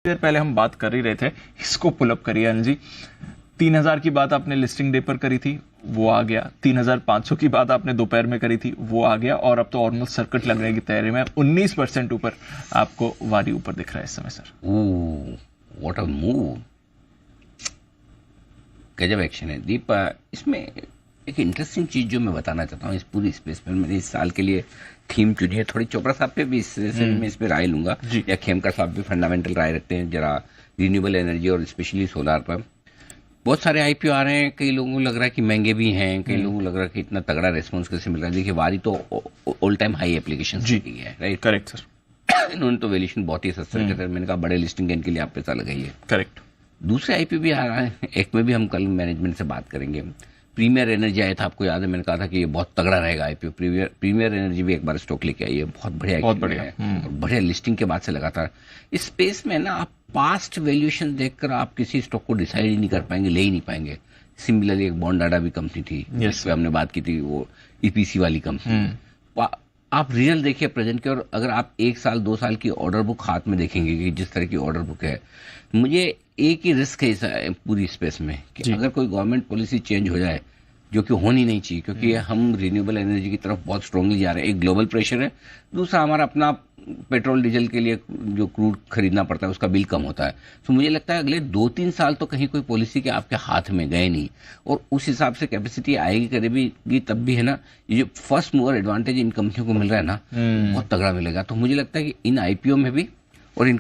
देर पहले हम बात कर ही रहे थे, इसको पुलअप करिए अनिल जी। 3000 की बात आपने लिस्टिंग डे पर करी थी, वो आ गया। 3500 की बात आपने दोपहर में करी थी, वो आ गया। और अब तो ऑलमोस्ट सर्किट लगने की तैयारी में 19% ऊपर आपको वारी ऊपर दिख रहा है इस समय सर। व्हाट अ मूव, गजब एक्शन है दीप। इसमें एक इंटरेस्टिंग चीज जो मैं बताना चाहता हूँ इस पूरी स्पेस में, मैंने इस साल के लिए थीम चुनी है। थोड़ी चोपड़ा साहब पे भी इस पे राय लूंगा, या खेमकर साहब भी फंडामेंटल राय रखते हैं जरा रिन्यूएबल एनर्जी और स्पेशली सोलार पर। बहुत सारे आईपीओ आ रहे हैं, कई लोगों को लग रहा है कि महंगे भी हैं, कई लोगों को लग रहा है कि इतना तगड़ा रेस्पॉन्स कैसे मिल रहा है। देखिए वारी तो ऑल टाइम हाई एप्लीकेशन है, राइट? Correct sir. इन्होंने तो वैल्यूएशन बहुत ही सस्ता कहते हैं। मैंने कहा बड़े लिस्टिंग गेन के लिए आप पैसा लगाइए। करेक्ट। दूसरे आईपीओ भी आ रहा है, एक में भी हम कल मैनेजमेंट से बात करेंगे। प्रीमियर एनर्जी आया था, आपको याद है, मैंने कहा था कि ये बहुत तगड़ा रहेगा आईपीओ। प्रीमियर एनर्जी भी एक बार स्टॉक लेके आई है, बहुत बढ़िया, बहुत बढ़िया है। और बढ़िया लिस्टिंग के बाद से लगातार इस स्पेस में ना आप पास्ट वैल्यूएशन देखकर आप किसी स्टॉक को डिसाइड ही नहीं कर पाएंगे, ले ही नहीं पाएंगे। सिमिलरली एक बॉन्ड डाटा भी कंपनी थी जिस पे हमने बात की थी, वो ईपीसी वाली कंपनी। आप रियल देखिए प्रेजेंट के, और अगर आप 1 साल 2 साल की ऑर्डर बुक हाथ में देखेंगे कि जिस तरह की ऑर्डर बुक है, मुझे एक ही रिस्क है इस पूरी स्पेस में कि अगर कोई गवर्नमेंट पॉलिसी चेंज हो जाए, जो कि होनी नहीं चाहिए, क्योंकि हम रिन्यूएबल एनर्जी की तरफ बहुत स्ट्रांगली जा रहे हैं। एक ग्लोबल प्रेशर है, दूसरा हमारा अपना पेट्रोल डीजल के लिए जो क्रूड खरीदना पड़ता है उसका बिल कम होता है। तो मुझे लगता है अगले 2-3 साल तो कहीं कोई पॉलिसी के आपके हाथ में गए नहीं, और उस हिसाब से कैपेसिटी आएगी करेगी तब भी है ना। ये जो फर्स्ट मूवर एडवांटेज इन कंपनियों को मिल रहा है ना, बहुत तगड़ा मिलेगा। तो मुझे लगता है कि इन आईपीओ में भी और इन